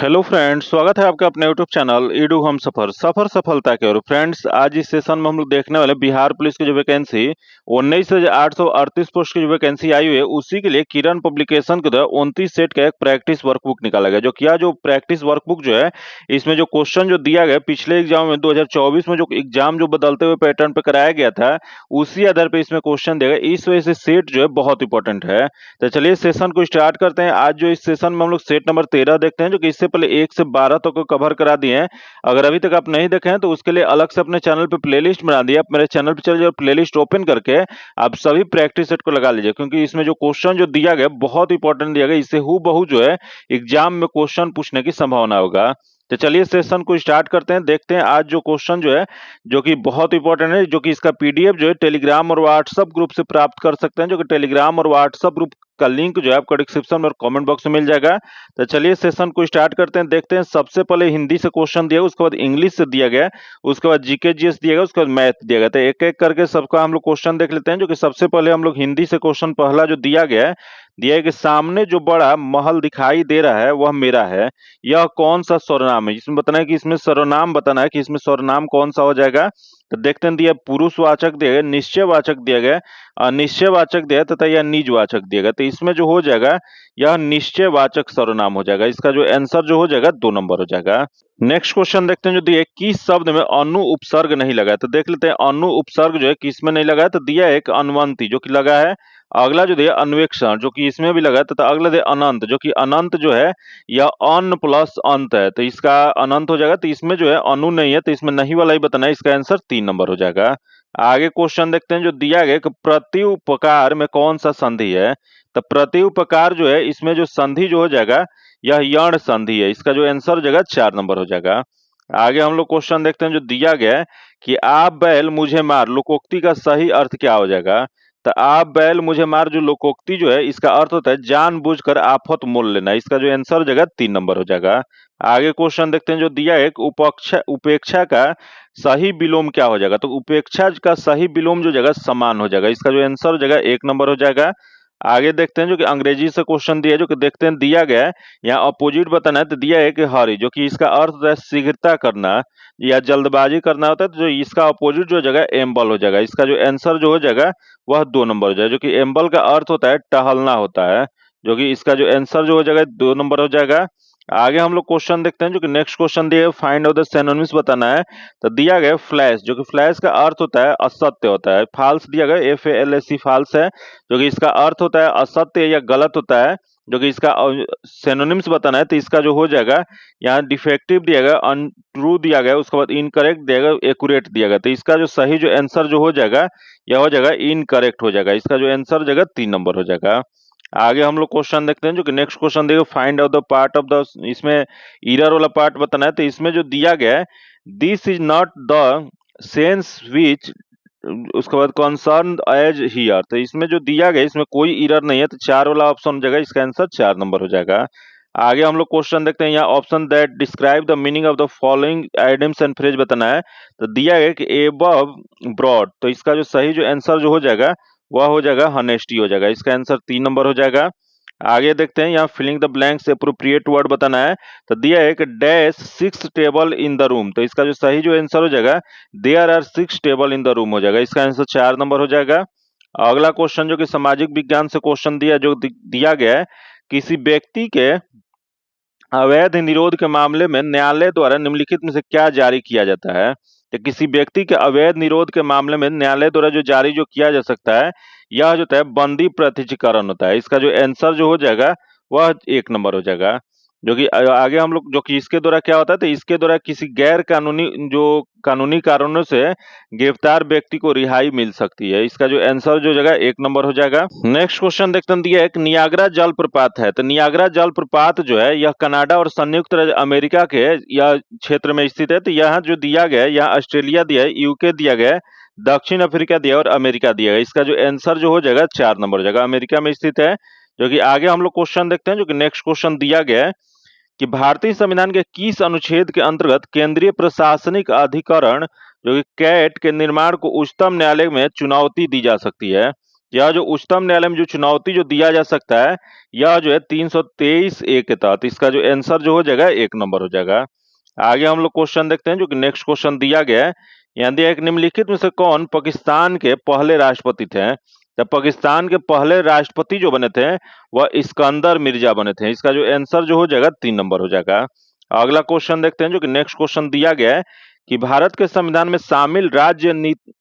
Hello friends, स्वागत है आपका अपने यूट्यूब चैनल ईडू हम सफर सफर सफलता के। और फ्रेंड्स, आज इस सेशन में हम लोग देखने वाले बिहार पुलिस की जो वैकेंसी 19,838 पोस्ट की जो वैकेंसी आई हुई है, उसी के लिए किरण पब्लिकेशन के द्वारा 29 सेट का एक प्रैक्टिस वर्कबुक निकाला गया। जो प्रैक्टिस वर्कबुक जो है, इसमें जो क्वेश्चन जो दिया गया पिछले एग्जाम में 2024 में जो एग्जाम जो बदलते हुए पैटर्न पे कराया गया था, उसी आधार पे इसमें क्वेश्चन दिया गया। इस वजह से सेट जो है बहुत इंपॉर्टेंट है। तो चलिए सेशन को स्टार्ट करते हैं। आज जो इस सेशन में हम लोग सेट नंबर 13 देखते हैं, जो कि इससे पहले 1 से 12 तक को कवर करा दिए हैं। अगर अभी तक आप नहीं देखे हैं तो उसके लिए अलग से अपने चैनल पे प्लेलिस्ट बना दिया। आप मेरे चैनल पे चले जाओ, प्लेलिस्ट ओपन करके आप सभी प्रैक्टिस सेट को लगा लीजिए, क्योंकि इसमें जो क्वेश्चन जो दिया गया बहुत इंपॉर्टेंट दिया गया। इससे हूबहू जो है एग्जाम में क्वेश्चन पूछने की संभावना होगा। तो चलिए सेशन को स्टार्ट करते हैं। देखते हैं आज जो क्वेश्चन जो है, जो कि बहुत इंपॉर्टेंट है, जो कि इसका पीडीएफ जो है टेलीग्राम और व्हाट्सएप ग्रुप से प्राप्त कर सकते हैं। जो कि टेलीग्राम और व्हाट्सएप ग्रुप का लिंक जो है आपको डिस्क्रिप्शन और कमेंट बॉक्स में मिल जाएगा। तो चलिए सेशन को स्टार्ट करते हैं। देखते हैं सबसे पहले हिंदी से क्वेश्चन दिया, उसके बाद इंग्लिश से दिया गया, उसके बाद जीके जीएस दिया गया, उसके बाद मैथ दिया गया। तो एक एक करके सबका हम लोग क्वेश्चन देख लेते हैं। जो कि सबसे पहले हम लोग हिंदी से क्वेश्चन पहला जो दिया गया है, दिया है कि सामने जो बड़ा महल दिखाई दे रहा है वह मेरा है, यह कौन सा सर्वनाम है। इसमें बताना है कि इसमें सर्वनाम बताना है कि इसमें सर्वनाम कौन सा हो जाएगा। तो देखते हैं, दिया पुरुषवाचक दिया गया, निश्चयवाचक दिया गया, अनिश्चयवाचक दिया तथा यह निजवाचक दिया गया। तो इसमें जो हो जाएगा यह निश्चयवाचक सर्वनाम हो जाएगा। इसका जो आंसर जो हो जाएगा 2 नंबर हो जाएगा। नेक्स्ट क्वेश्चन देखते हैं, जो दिया है किस शब्द में अनु उपसर्ग नहीं लगा है। तो देख लेते हैं अनु उपसर्ग जो है किस में नहीं लगा है। तो दिया है एक अन्वंती जो कि लगा है। अगला जो दिया अन्वेक्षण जो कि इसमें भी लगा है, तथा अगला दिया अनंत जो कि अनंत जो है यह अन प्लस अंत है, तो इसका अनंत हो जाएगा। तो इसमें जो है अनु नहीं है, तो इसमें नहीं वाला ही बताना है। इसका आंसर 3 नंबर हो जाएगा। आगे क्वेश्चन देखते हैं, जो दिया गया कि प्रत्युपकार में कौन सा संधि है। तो प्रत्युपकार जो है, इसमें जो संधि जो हो जाएगा यह यण संधि है। इसका जो आंसर हो जाएगा 4 नंबर हो जाएगा। आगे हम लोग क्वेश्चन देखते हैं, जो दिया गया है कि आप बैल मुझे मार लोकोक्ति का सही अर्थ क्या हो जाएगा। तो आप बैल मुझे मार जो लोकोक्ति जो है, इसका अर्थ होता है जानबूझकर आफत मोल लेना। इसका जो आंसर हो जाएगा 3 नंबर हो जाएगा। आगे क्वेश्चन देखते हैं, जो दिया है उपेक्षा का सही विलोम क्या हो जाएगा। तो उपेक्षा का सही विलोम जो जगह समान हो जाएगा। इसका जो आंसर हो जाएगा 1 नंबर हो जाएगा। आगे देखते हैं, जो कि अंग्रेजी से क्वेश्चन दिया है, जो कि देखते हैं दिया गया है यहाँ अपोजिट बताना है। तो दिया है कि हरी जो कि इसका अर्थ होता है शीघ्रता करना या जल्दबाजी करना होता है। तो जो इसका अपोजिट जो जगह एम्बल हो जाएगा। इसका जो आंसर जो हो जाएगा वह 2 नंबर हो जाएगा, जो कि एम्बल का अर्थ होता है टहलना होता है। जो कि इसका जो आंसर जो हो जाएगा 2 नंबर हो जाएगा। आगे हम लोग क्वेश्चन देखते हैं, जो कि नेक्स्ट क्वेश्चन दिया है फाइंड आउट द सिनोनिम्स बताना है। तो दिया गया फ्लैश जो कि फ्लैश का अर्थ होता है असत्य होता है। फाल्स दिया गया FALSE फाल्स है, जो कि इसका अर्थ होता है असत्य या गलत होता है। जो कि इसका सिनोनिम्स बताना है। तो इसका जो हो जाएगा यहाँ डिफेक्टिव दिया गया, अनट्रू दिया गया, उसके बाद इनकरेक्ट दिया गया, एक्यूरेट दिया गया। तो इसका जो सही जो आंसर जो हो जाएगा यह हो जाएगा इनकरेक्ट हो जाएगा। इसका जो आंसर हो जाएगा 3 नंबर हो जाएगा। आगे हम लोग क्वेश्चन देखते हैं, जो कि नेक्स्ट क्वेश्चन देखो find out the part of the, इसमें एरर वाला पार्ट बताना है। तो इसमें जो दिया गया है this is not the sense विच, उसके बाद कंसर्न एज हियर। तो इसमें जो दिया गया इसमें कोई एरर नहीं है, तो 4 वाला ऑप्शन हो जाएगा। इसका आंसर 4 नंबर हो जाएगा। आगे हम लोग क्वेश्चन देखते हैं, यहाँ option that describe the meaning of the following items and phrase बताना है। तो दिया गया कि एबव ब्रॉड, तो इसका जो सही जो आंसर जो हो जाएगा वह हो जाएगा हनेस्टी हो जाएगा। इसका आंसर 3 नंबर हो जाएगा। आगे देखते हैं, यहाँ filling the blanks appropriate word बताना है। तो दिया है कि dash 6 table in the room. तो इसका जो सही जो आंसर हो जाएगा there are 6 table in the room हो जाएगा। इसका आंसर 4 नंबर हो जाएगा। अगला क्वेश्चन जो कि सामाजिक विज्ञान से क्वेश्चन दिया, जो दिया गया है किसी व्यक्ति के अवैध निरोध के मामले में न्यायालय द्वारा निम्नलिखित में से क्या जारी किया जाता है। तो किसी व्यक्ति के अवैध निरोध के मामले में न्यायालय द्वारा जो जारी जो किया जा सकता है यह जो होता है बंदी प्रत्यक्षीकरण होता है। इसका जो आंसर जो हो जाएगा वह 1 नंबर हो जाएगा। जो कि आगे हम लोग जो कि इसके द्वारा क्या होता है, तो इसके द्वारा किसी गैर कानूनी जो कानूनी कारणों से गिरफ्तार व्यक्ति को रिहाई मिल सकती है। इसका जो आंसर जो जगह 1 नंबर हो जाएगा। नेक्स्ट क्वेश्चन देखते हैं, दिया एक नियाग्रा जलप्रपात है। तो नियाग्रा जलप्रपात जो है यह कनाडा और संयुक्त राज्य अमेरिका के यह क्षेत्र में स्थित है। तो यहाँ जो दिया गया है, यहाँ ऑस्ट्रेलिया दिया है, यूके दिया गया है, दक्षिण अफ्रीका दिया और अमेरिका दिया है। इसका जो आंसर जो हो जाएगा 4 नंबर हो जाएगा, अमेरिका में स्थित है। जो कि आगे हम लोग क्वेश्चन देखते हैं, जो कि नेक्स्ट क्वेश्चन दिया गया है कि भारतीय संविधान के किस अनुच्छेद के अंतर्गत केंद्रीय प्रशासनिक अधिकरण जो कि कैट के निर्माण को उच्चतम न्यायालय में चुनौती दी जा सकती है। यह जो उच्चतम न्यायालय में जो चुनौती जो दिया जा सकता है, यह जो है 323A के तहत, इसका जो आंसर जो हो जाएगा 1 नंबर हो जाएगा। आगे हम लोग क्वेश्चन देखते हैं, जो कि नेक्स्ट क्वेश्चन दिया गया है। यहाँ दिया है कि निम्नलिखित में से कौन पाकिस्तान के पहले राष्ट्रपति थे? तो पाकिस्तान के पहले राष्ट्रपति जो बने थे वह इस्कंदर मिर्जा बने थे। इसका जो आंसर जो हो जाएगा 3 नंबर हो जाएगा। अगला क्वेश्चन देखते हैं, जो कि नेक्स्ट क्वेश्चन दिया गया है कि भारत के संविधान में शामिल राज्य नीति,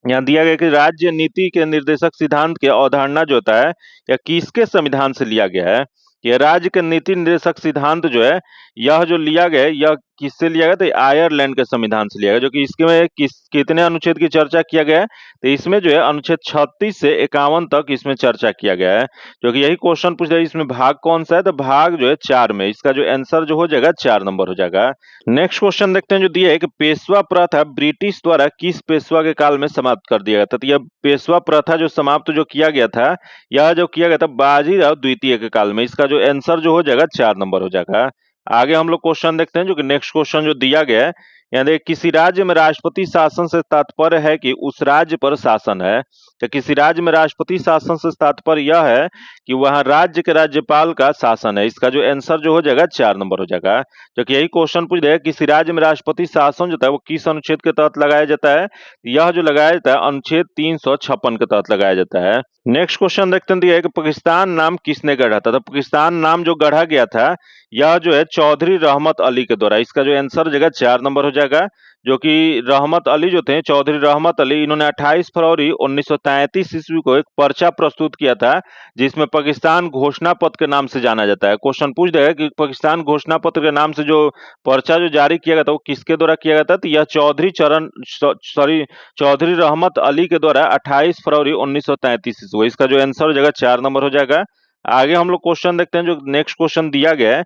यहाँ दिया गया कि राज्य नीति के निर्देशक सिद्धांत की अवधारणा जो होता है यह किसके संविधान से लिया गया है? यह राज्य के नीति निर्देशक सिद्धांत जो है, यह जो लिया गया है यह किससे लिया गया? तो आयरलैंड के संविधान से लिया गया, जो कि इसके में कितने अनुच्छेद की चर्चा किया गया है? तो इसमें जो है अनुच्छेद 36 से 51 तक इसमें चर्चा किया गया है, जो कि यही क्वेश्चन पूछ रहा है इसमें भाग कौन सा है? तो भाग जो है 4 में, इसका जो आंसर जो हो जाएगा 4 नंबर हो जाएगा। नेक्स्ट क्वेश्चन देखते हैं, जो दिया है कि पेशवा प्रथा ब्रिटिश द्वारा किस पेशवा के काल में समाप्त कर दिया गया था? तो यह पेशवा प्रथा जो समाप्त जो किया गया था, यह जो किया गया था बाजीराव द्वितीय के काल में। इसका जो आंसर जो हो जाएगा 4 नंबर हो जाएगा। आगे हम लोग क्वेश्चन देखते हैं, जो कि नेक्स्ट क्वेश्चन जो दिया गया है, यहाँ देखिए किसी राज्य में राष्ट्रपति शासन से तात्पर्य है कि उस राज्य पर शासन है। तो किसी राज्य में राष्ट्रपति शासन से तात्पर्य यह है कि वहां राज्य के राज्यपाल का शासन है। इसका जो आंसर जो हो जाएगा 4 नंबर हो जाएगा। जो कि यही क्वेश्चन पूछ रहे किसी राज्य में राष्ट्रपति शासन जो है वो किस अनुच्छेद के तहत लगाया जाता है? यह जो लगाया जाता है अनुच्छेद 356 के तहत लगाया जाता है। नेक्स्ट क्वेश्चन देखते हैं, दिया है कि पाकिस्तान नाम किसने गढ़ा था? तो पाकिस्तान नाम जो गढ़ा गया था यह जो है चौधरी रहमत अली के द्वारा। इसका जो आंसर जगह 4 नंबर हो जाएगा। जो कि रहमत अली जो थे, चौधरी रहमत अली, इन्होंने 28 फरवरी 1933 ईस्वी को एक पर्चा प्रस्तुत किया था जिसमें पाकिस्तान घोषणा पत्र के नाम से जाना जाता है। क्वेश्चन पूछ देगा कि पाकिस्तान घोषणा पत्र के नाम से जो पर्चा जो जारी किया गया था वो किसके द्वारा किया गया था? तो यह चौधरी रहमत अली के द्वारा 28 फरवरी 1933 ईस्वी को। इसका जो आंसर हो जाएगा 4 नंबर हो जाएगा। आगे हम लोग क्वेश्चन देखते हैं, जो नेक्स्ट क्वेश्चन दिया गया है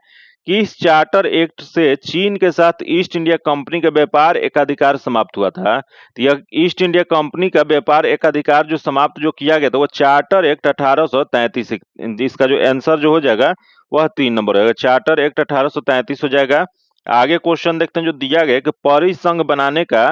कि इस चार्टर एक्ट से चीन के साथ ईस्ट इंडिया कंपनी का व्यापार एकाधिकार समाप्त हुआ था। तो यह ईस्ट इंडिया कंपनी का व्यापार एकाधिकार जो समाप्त जो किया गया था वो चार्टर एक्ट 1833। इसका जो आंसर जो हो जाएगा वह 3 नंबर होगा। चार्टर एक्ट 1833 हो जाएगा। आगे क्वेश्चन देखते हैं, जो दिया गया कि परिसंघ बनाने का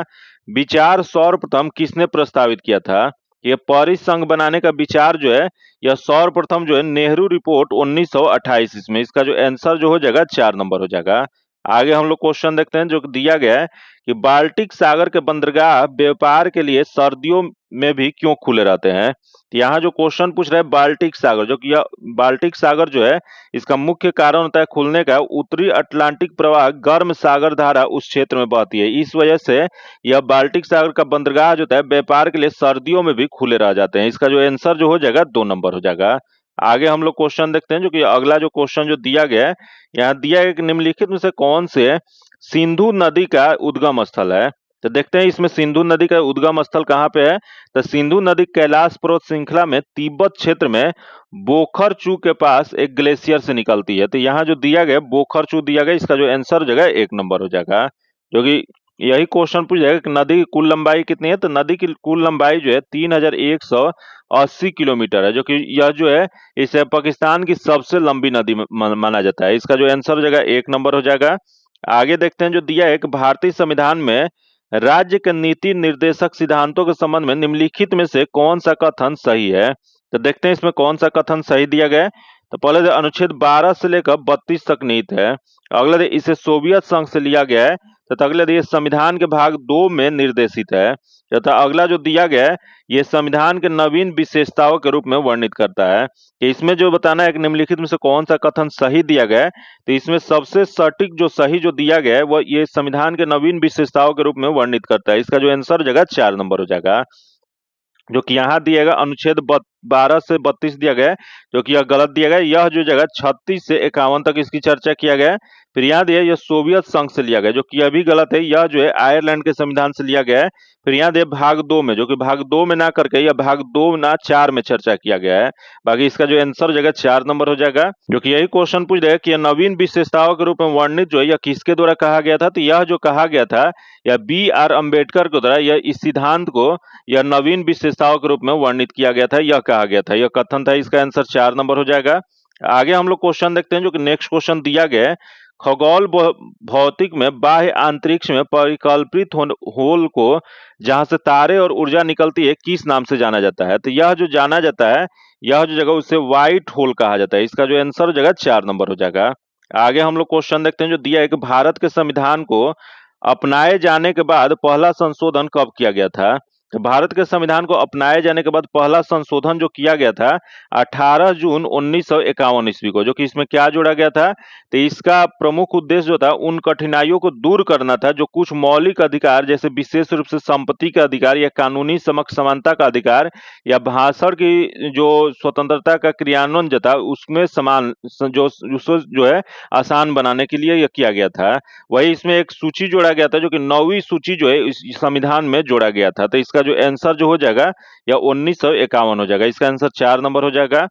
विचार सर्वप्रथम किसने प्रस्तावित किया था? ये परिसंघ बनाने का विचार जो है यह सर्वप्रथम जो है नेहरू रिपोर्ट 1928 इसमें। इसका जो आंसर जो हो जाएगा 4 नंबर हो जाएगा। आगे हम लोग क्वेश्चन देखते हैं, जो दिया गया है कि बाल्टिक सागर के बंदरगाह व्यापार के लिए सर्दियों में भी क्यों खुले रहते हैं? तो यहाँ जो क्वेश्चन पूछ रहा है बाल्टिक सागर, जो कि यह बाल्टिक सागर जो है इसका मुख्य कारण होता है खुलने का, उत्तरी अटलांटिक प्रवाह गर्म सागर धारा उस क्षेत्र में बहती है। इस वजह से यह बाल्टिक सागर का बंदरगाह जो होता है व्यापार के लिए सर्दियों में भी खुले रह जाते हैं। इसका जो आंसर जो हो जाएगा 2 नंबर हो जाएगा। आगे हम लोग क्वेश्चन देखते हैं, जो कि अगला जो क्वेश्चन जो दिया गया है, यहाँ दिया गया कि निम्नलिखित में से कौन से सिंधु नदी का उद्गम स्थल है? तो देखते हैं इसमें सिंधु नदी का उद्गम स्थल कहाँ पे है। तो सिंधु नदी कैलाश पर्वत श्रृंखला में तिब्बत क्षेत्र में बोखरचू के पास एक ग्लेशियर से निकलती है। तो यहाँ जो दिया गया बोखरचू दिया गया, इसका जो आंसर हो जाएगा 1 नंबर हो जाएगा। जो कि यही क्वेश्चन पूछ जाएगा कि नदी की कुल लंबाई कितनी है? तो नदी की कुल लंबाई जो है 3180 किलोमीटर है, जो कि यह जो है इसे पाकिस्तान की सबसे लंबी नदी माना जाता है। इसका जो आंसर हो जाएगा 1 नंबर हो जाएगा। आगे देखते हैं, जो दिया है कि भारतीय संविधान में राज्य के नीति निर्देशक सिद्धांतों के संबंध में निम्नलिखित में से कौन सा कथन सही है? तो देखते हैं इसमें कौन सा कथन सही दिया गया है। तो पहले अनुच्छेद 12 से लेकर 32 तक नीति है। अगला इसे सोवियत संघ से लिया गया है तथा अगला ये संविधान के भाग 2 में निर्देशित है तथा अगला जो दिया गया है ये संविधान के नवीन विशेषताओं के रूप में वर्णित करता है। कि इसमें जो बताना है कि निम्नलिखित में से कौन सा कथन सही दिया गया है, तो इसमें सबसे सटीक जो सही जो दिया गया है वह ये संविधान के नवीन विशेषताओं के रूप में वर्णित करता है। इसका जो आंसर हो जाएगा 4 नंबर हो जाएगा। जो कि यहाँ दिया गया अनुच्छेद 12 से 32 दिया गया है, जो कि यह गलत दिया गया है। यह जो जगह 36 से 51 तक इसकी चर्चा किया गया है। फिर यहाँ दिया यह सोवियत संघ से लिया गया, जो कि यह भी गलत है। यह जो है आयरलैंड के संविधान से लिया गया है। फिर यहाँ दिया भाग 2 में, जो कि भाग 2 में ना करके यह भाग 2 ना 4 में चर्चा किया गया है। बाकी इसका जो आंसर हो जाएगा 4 नंबर हो जाएगा। जो कि यही क्वेश्चन पूछ रहा है कि यह नवीन विशेषताओं के रूप में वर्णित जो है यह किसके द्वारा कहा गया था? तो यह जो कहा गया था यह BR अम्बेडकर के द्वारा यह इस सिद्धांत को यह नवीन विशेषताओं के रूप में वर्णित किया गया था, यह कहा गया था, यह कथन था। इसका आंसर 4 नंबर हो जाएगा। आगे हम लोग क्वेश्चन देखते हैं, जो कि नेक्स्ट क्वेश्चन दिया गया है। खगोल भौतिक में बाह्य अंतरिक्ष में परिकल्पित होल को जहां से तारे और ऊर्जा निकलती है किस नाम से जाना जाता है? तो यह जो जाना जाता है, यह जो जगह उसे व्हाइट होल कहा जाता है। इसका जो आंसर हो जाएगा 4 नंबर हो जाएगा। आगे हम लोग क्वेश्चन देखते हैं जो दिया है कि भारत के संविधान को अपनाए जाने के बाद पहला संशोधन कब किया गया था? तो भारत के संविधान को अपनाए जाने के बाद पहला संशोधन जो किया गया था 18 जून 1951 ईस्वी को, जो कि इसमें क्या जोड़ा गया था? तो इसका प्रमुख उद्देश्य जो था उन कठिनाइयों को दूर करना था जो कुछ मौलिक अधिकार जैसे विशेष रूप से संपत्ति का अधिकार या कानूनी समानता का अधिकार या भाषण की जो स्वतंत्रता का क्रियान्वयन जो था उसमें समान जो उसको जो है आसान बनाने के लिए यह किया गया था। वही इसमें एक सूची जोड़ा गया था जो कि 9वीं सूची जो है इस संविधान में जोड़ा गया था। तो इसका जो आंसर जो हो जाएगा या 1951 हो जाएगा। इसका आंसर 4 नंबर हो जाएगा।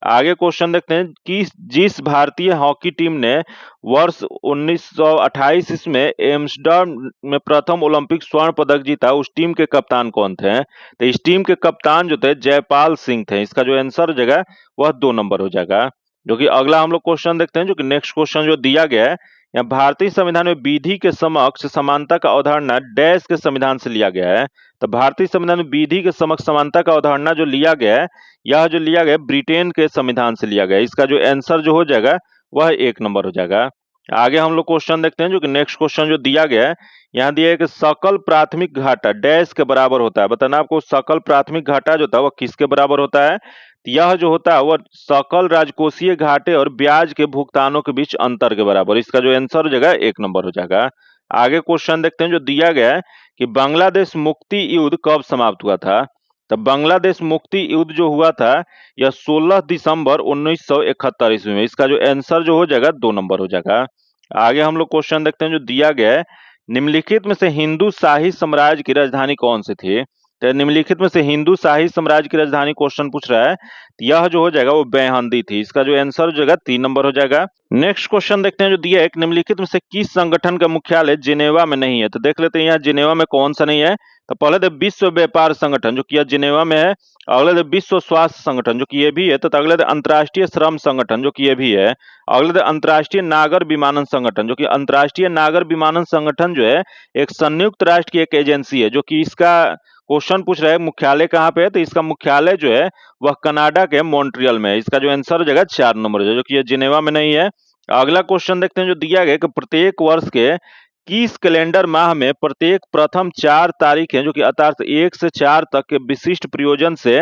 आगे क्वेश्चन देखते हैं कि जिस भारतीय हॉकी टीम ने वर्ष 1928 इसमें एम्स्टर्डम में प्रथम ओलंपिक स्वर्ण पदक जीता उस टीम के कप्तान कौन थे? तो इस टीम के कप्तान जो थे जयपाल सिंह थे। इसका जो आंसर हो जाएगा वह 2 नंबर हो जाएगा। जो कि अगला हम लोग क्वेश्चन देखते हैं जो कि नेक्स्ट क्वेश्चन जो दिया गया है, यहाँ भारतीय संविधान में विधि के समक्ष समानता का अवधारणा डैश के संविधान से लिया गया है। तो भारतीय संविधान में विधि के समक्ष समानता का अवधारणा जो लिया गया है, यह जो लिया गया ब्रिटेन के संविधान से लिया गया है। इसका जो आंसर जो हो जाएगा वह 1 नंबर हो जाएगा। आगे हम लोग क्वेश्चन देखते हैं जो कि नेक्स्ट क्वेश्चन जो दिया गया है, यहाँ दिया है कि सकल प्राथमिक घाटा डैश के बराबर होता है। बताना आपको सकल प्राथमिक घाटा जो था वह किसके बराबर होता है? यह जो होता है वह सकल राजकोषीय घाटे और ब्याज के भुगतानों के बीच अंतर के बराबर। इसका जो आंसर हो जाएगा 1 नंबर हो जाएगा। आगे क्वेश्चन देखते हैं जो दिया गया है कि बांग्लादेश मुक्ति युद्ध कब समाप्त हुआ था? तो बांग्लादेश मुक्ति युद्ध जो हुआ था यह 16 दिसंबर 1971 ईस्वी में। इसका जो आंसर जो हो जाएगा 2 नंबर हो जाएगा। आगे हम लोग क्वेश्चन देखते हैं जो दिया गया है, निम्नलिखित में से हिंदू शाही साम्राज्य की राजधानी कौन सी थी? तो निम्नलिखित में से हिंदू शाही साम्राज्य की राजधानी क्वेश्चन पूछ रहा है, यह जो हो जाएगा वो बेहंदी थी। इसका जो आंसर हो जाएगा 3 नंबर हो जाएगा। नेक्स्ट क्वेश्चन देखते हैं जो दिया है, निम्नलिखित में से किस संगठन का मुख्यालय जिनेवा में नहीं है? तो देख लेते हैं यहाँ जिनेवा में कौन सा नहीं है। तो पहले तो विश्व व्यापार संगठन जो कि यह जिनेवा में है, अगले तो विश्व स्वास्थ्य संगठन जो कि ये भी है, तो अगले तो अंतर्राष्ट्रीय श्रम संगठन जो कि ये भी है, अगले तो अंतर्राष्ट्रीय नागर विमानन संगठन जो कि अंतर्राष्ट्रीय नागर विमानन संगठन जो है एक संयुक्त राष्ट्र की एक एजेंसी है। जो कि इसका क्वेश्चन पूछ रहा है मुख्यालय कहाँ पे है, तो इसका मुख्यालय जो है वह कनाडा के मॉन्ट्रियल में है। इसका जो आंसर हो जाएगा 4 नंबर जो कि ये जिनेवा में नहीं है। अगला क्वेश्चन देखते हैं जो दिया गया कि प्रत्येक वर्ष के किस कैलेंडर माह में प्रत्येक प्रथम 4 तारीखें जो कि अर्थात 1 से 4 तक के विशिष्ट प्रयोजन से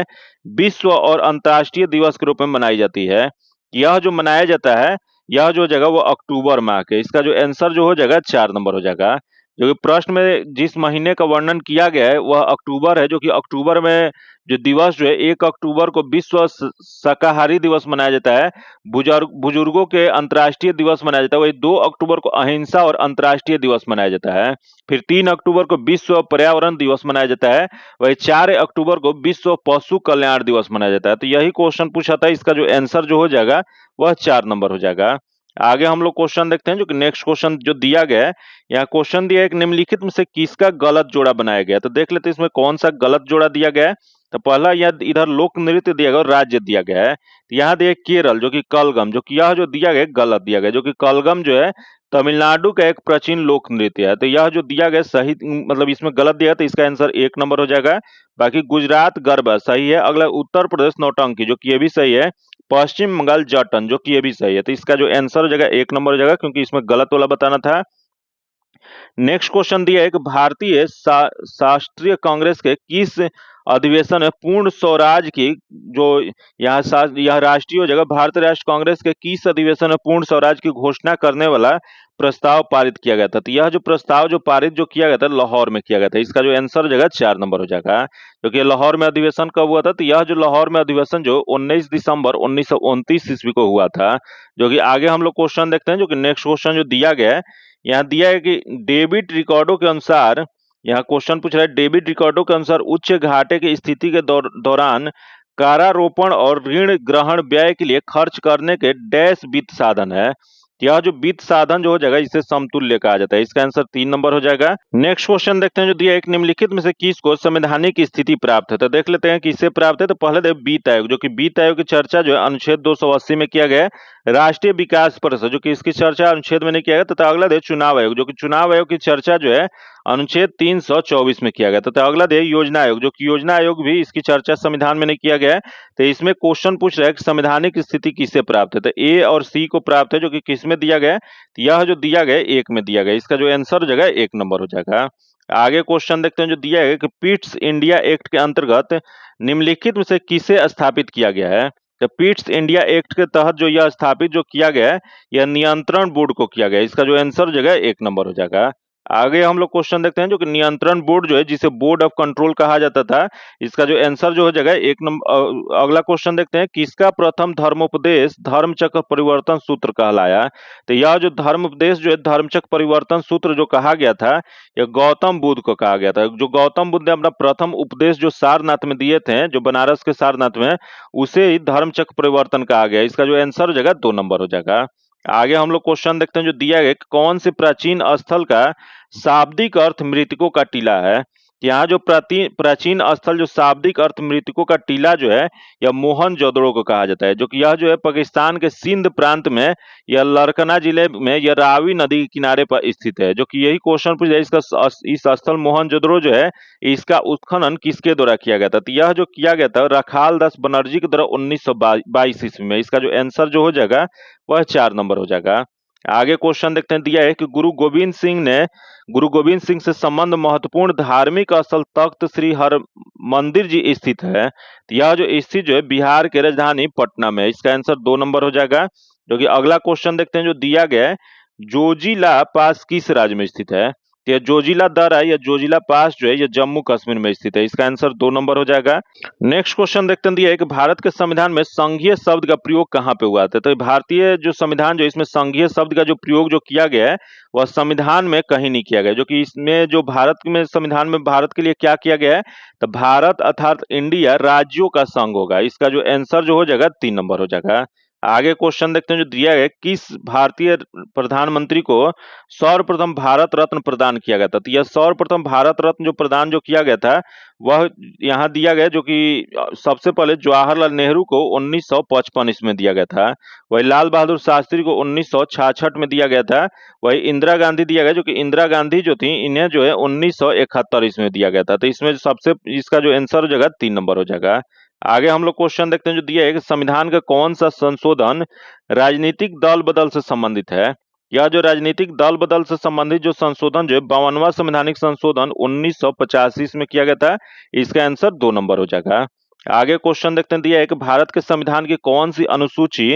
विश्व और अंतर्राष्ट्रीय दिवस के रूप में मनाई जाती है? यह जो मनाया जाता है यह जो जगह वो अक्टूबर माह के। इसका जो आंसर जो हो जाएगा 4 नंबर हो जाएगा। जो कि प्रश्न में जिस महीने का वर्णन किया गया है वह अक्टूबर है। जो कि अक्टूबर में जो दिवस जो है 1 अक्टूबर को विश्व शाकाहारी दिवस मनाया जाता है, बुजुर्गों के अंतर्राष्ट्रीय दिवस मनाया जाता है। वही 2 अक्टूबर को अहिंसा और अंतर्राष्ट्रीय दिवस मनाया जाता है। फिर 3 अक्टूबर को विश्व पर्यावरण दिवस मनाया जाता है। वही 4 अक्टूबर को विश्व पशु कल्याण दिवस मनाया जाता है। तो यही क्वेश्चन पूछा था, इसका जो आंसर जो हो जाएगा वह 4 नंबर हो जाएगा। आगे हम लोग क्वेश्चन देखते हैं जो कि नेक्स्ट क्वेश्चन जो दिया गया है, यहाँ क्वेश्चन दिया है कि निम्नलिखित में से किसका गलत जोड़ा बनाया गया है? तो देख लेते हैं इसमें कौन सा गलत जोड़ा दिया गया है। तो पहला यह इधर लोक नृत्य दिया गया और राज्य दिया गया है। तो यहाँ दिया केरल जो कि कलगम, जो कि यह जो दिया गया गलत दिया गया। जो कि कलगम जो है तमिलनाडु का एक प्राचीन लोक नृत्य है। तो यह जो दिया गया सही मतलब इसमें गलत दिया, तो इसका आंसर 1 नंबर हो जाएगा। बाकी गुजरात गरबा सही है। अगला उत्तर प्रदेश नौटंकी जो कि ये भी सही है। पश्चिम बंगाल जटन जो कि ये भी सही है। तो इसका जो आंसर हो जाएगा 1 नंबर हो जाएगा क्योंकि इसमें गलत वाला बताना था। नेक्स्ट क्वेश्चन दिया है कि भारतीय शास्त्रीय कांग्रेस के किस अधिवेशन में पूर्ण स्वराज की जो यह राष्ट्रीय जगह भारतीय राष्ट्रीय कांग्रेस के किस अधिवेशन में पूर्ण स्वराज की घोषणा करने वाला प्रस्ताव पारित किया गया था? तो यह जो प्रस्ताव जो पारित जो किया गया था लाहौर में किया गया था। इसका जो आंसर हो जाएगा 4 नंबर हो जाएगा। क्योंकि लाहौर में अधिवेशन कब हुआ था? तो यह जो लाहौर में अधिवेशन जो 19 दिसंबर 1929 ईस्वी को हुआ था। जो कि आगे हम लोग क्वेश्चन देखते हैं जो कि नेक्स्ट क्वेश्चन जो दिया गया है, यहाँ दिया है कि डेबिट रिकॉर्डों के अनुसार, यहाँ क्वेश्चन पूछ रहा है डेबिट रिकॉर्डों के अनुसार उच्च घाटे की स्थिति के दौरान कारारोपण और ऋण ग्रहण व्यय के लिए खर्च करने के डैश वित्त साधन है। यह जो वित्त साधन जो हो जाएगा इसे समतुल्य कहा जाता है। इसका आंसर 3 नंबर हो जाएगा। नेक्स्ट क्वेश्चन देखते हैं जो दिया है, एक निम्नलिखित में से किसको संवैधानिक स्थिति प्राप्त है। तो देख लेते हैं किससे प्राप्त है। तो पहले देखो वित्त आयोग, जो कि वित्त आयोग की चर्चा जो है अनुच्छेद 280 में किया गया है। राष्ट्रीय विकास परिषद, जो कि इसकी चर्चा अनुच्छेद में नहीं किया गया। तथा अगला देखो चुनाव आयोग, जो कि चुनाव आयोग की चर्चा जो है अनुच्छेद 324 में किया गया। तथा अगला देखो योजना आयोग, जो कि योजना आयोग भी इसकी चर्चा संविधान में नहीं किया गया है। तो इसमें क्वेश्चन पूछ रहा है कि संवैधानिक स्थिति किससे प्राप्त है। तो ए और सी को प्राप्त है, जो कि किस में दिया गया है। तो यह जो दिया गया है एक में दिया गया है। इसका जो आंसर हो जाएगा 1 नंबर हो जाएगा। आगे क्वेश्चन देखते हैं जो दिया है कि पिट्स इंडिया एक्ट के अंतर्गत निम्नलिखित में से किसे स्थापित किया गया है। तो पिट्स इंडिया एक्ट के तहत जो यह स्थापित जो किया गया है, यह नियंत्रण बोर्ड को किया गया है। इसका जो आंसर हो जाएगा 1 नंबर हो जाएगा। आगे हम लोग क्वेश्चन देखते हैं जो कि नियंत्रण बोर्ड जो है जिसे बोर्ड ऑफ कंट्रोल कहा जाता था, इसका जो आंसर जो हो जाएगा 1 नंबर। अगला क्वेश्चन देखते हैं किसका प्रथम धर्मोपदेश धर्मचक्र परिवर्तन सूत्र कहलाया। तो यह जो धर्मोपदेश जो है धर्मचक्र परिवर्तन सूत्र जो कहा गया था, यह गौतम बुद्ध को कहा गया था। जो गौतम बुद्ध ने अपना प्रथम उपदेश जो सारनाथ में दिए थे, जो बनारस के सारनाथ में, उसे ही धर्मचक्र परिवर्तन कहा गया। इसका जो आंसर हो जाएगा 2 नंबर हो जाएगा। आगे हम लोग क्वेश्चन देखते हैं जो दिया गया कौन से प्राचीन स्थल का शाब्दिक अर्थ मृतकों का टीला है। यहाँ जो प्राचीन स्थल जो शाब्दिक अर्थ मृतकों का टीला जो है, यह मोहनजोदड़ो को कहा जाता है। जो कि यह जो है पाकिस्तान के सिंध प्रांत में, यह लरकना जिले में, यह रावी नदी के किनारे पर स्थित है। जो कि यही क्वेश्चन पूछा है, इसका इस स्थल मोहनजोदड़ो जो है, इसका उत्खनन किसके द्वारा किया गया था। तो यह जो किया गया था रखाल दास बनर्जी के द्वारा 1922 ईस्वी में। इसका जो आंसर जो हो जाएगा वह 4 नंबर हो जाएगा। आगे क्वेश्चन देखते हैं दिया है कि गुरु गोविंद सिंह से संबंध महत्वपूर्ण धार्मिक स्थल तख्त श्री हरमंदिर जी स्थित है। तो यह जो स्थित जो है बिहार के राजधानी पटना में। इसका आंसर 2 नंबर हो जाएगा। जो कि अगला क्वेश्चन देखते हैं जो दिया गया है, जोजिला पास किस राज्य में स्थित है। तो यह जोजिला दर्रा या जोजिला पास जो है यह जम्मू कश्मीर में स्थित है। इसका आंसर 2 नंबर हो जाएगा। नेक्स्ट क्वेश्चन देखते हैं दिया है कि भारत के संविधान में संघीय शब्द का प्रयोग कहाँ पे हुआ था। तो भारतीय जो संविधान जो इसमें संघीय शब्द का जो प्रयोग जो किया गया है, वह संविधान में कहीं नहीं किया गया। जो कि इसमें जो भारत में संविधान में भारत के लिए क्या किया गया है, तो भारत अर्थात इंडिया राज्यों का संघ होगा। इसका जो आंसर जो हो जाएगा 3 नंबर हो जाएगा। आगे क्वेश्चन देखते हैं जो दिया है किस भारतीय प्रधानमंत्री को सर्वप्रथम भारत रत्न प्रदान किया गया था। तो यह सर्वप्रथम भारत रत्न जो प्रदान जो किया गया था, वह यहाँ दिया गया, जो कि सबसे पहले जवाहरलाल नेहरू को 1955 इसमें दिया गया था। वही लाल बहादुर शास्त्री को 1966 में दिया गया था। वही इंदिरा गांधी दिया गया, जो कि इंदिरा गांधी जो थी इन्हें जो है 1971 इसमें दिया गया था। तो इसमें सबसे इसका जो आंसर हो जाएगा 3 नंबर हो जाएगा। आगे हम लोग क्वेश्चन देखते हैं जो दिया है कि संविधान का कौन सा संशोधन राजनीतिक दल बदल से संबंधित है। यह जो राजनीतिक दल बदल से संबंधित जो संशोधन जो है 52वां संवैधानिक संशोधन 1985 में किया गया था। इसका आंसर 2 नंबर हो जाएगा। आगे क्वेश्चन देखते हैं दिया है कि भारत के संविधान की कौन सी अनुसूची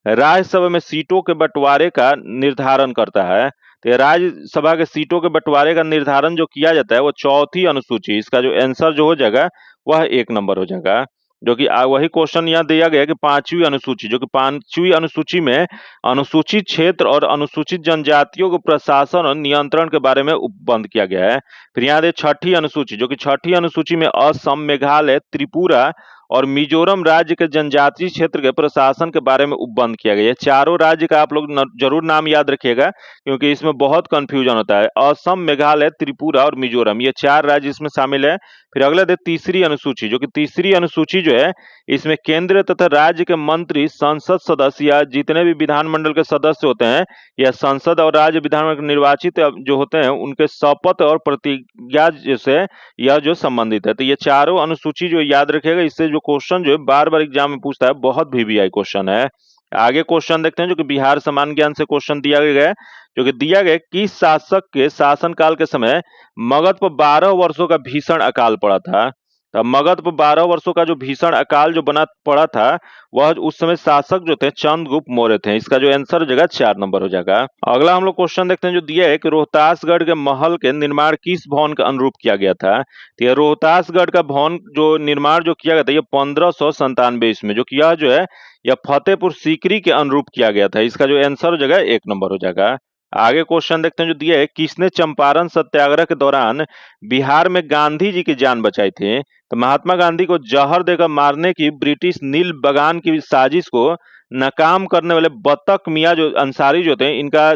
राज्यसभा में सीटों के बंटवारे का निर्धारण करता है। तो राज्यसभा के सीटों के बंटवारे का निर्धारण जो किया जाता है वो चौथी अनुसूची। इसका जो आंसर जो हो जाएगा वह 1 नंबर हो जाएगा। जो कि वही क्वेश्चन यहाँ दिया गया कि 5वीं अनुसूची, जो कि 5वीं अनुसूची में अनुसूचित क्षेत्र और अनुसूचित जनजातियों को प्रशासन और नियंत्रण के बारे में उपबंध किया गया है। फिर यहाँ दे 6ठी अनुसूची, जो कि 6ठी अनुसूची में असम, मेघालय, त्रिपुरा और मिजोरम राज्य के जनजातीय क्षेत्र के प्रशासन के बारे में उपबंध किया गया है। चारों राज्य का आप लोग जरूर नाम याद रखिएगा, क्योंकि इसमें बहुत कंफ्यूजन होता है। असम, मेघालय, त्रिपुरा और मिजोरम, ये 4 राज्य इसमें शामिल है। फिर अगला दे तीसरी अनुसूची, जो कि तीसरी अनुसूची जो है इसमें केंद्र तथा राज्य के मंत्री, संसद सदस्य या जितने भी विधानमंडल के सदस्य होते हैं, या संसद और राज्य विधानमंडल निर्वाचित जो होते हैं, उनके शपथ और प्रतिज्ञा से यह जो संबंधित है। तो ये चारों अनुसूची जो याद रखेगा, इससे जो क्वेश्चन जो है बार बार एग्जाम में पूछता है, बहुत VVI क्वेश्चन है। आगे क्वेश्चन देखते हैं जो कि बिहार समान ज्ञान से क्वेश्चन दिया गया है, जो कि दिया गया किस शासक के शासनकाल के समय मगध पर 12 वर्षों का भीषण अकाल पड़ा था। तब मगध पर 12 वर्षों का जो भीषण अकाल जो पड़ा था, वह उस समय शासक जो थे चंद्रगुप्त मौर्य थे। इसका जो आंसर हो जाएगा 4 नंबर हो जाएगा। अगला हम लोग क्वेश्चन देखते हैं जो दिया है कि रोहतासगढ़ के महल के निर्माण किस भवन के अनुरूप किया गया था। तो यह रोहतासगढ़ का भवन जो निर्माण जो किया गया था, यह 1597 इसमें, जो कि यह जो है यह फतेहपुर सीकरी के अनुरूप किया गया था। इसका जो आंसर हो जाएगा 1 नंबर हो जाएगा। आगे क्वेश्चन देखते हैं जो दिया है किसने चंपारण सत्याग्रह के दौरान बिहार में गांधी जी की जान बचाई थी। तो महात्मा गांधी को जहर देकर मारने की ब्रिटिश नील बगान की साजिश को नाकाम करने वाले बतख मियाँ जो अंसारी जो थे, इनका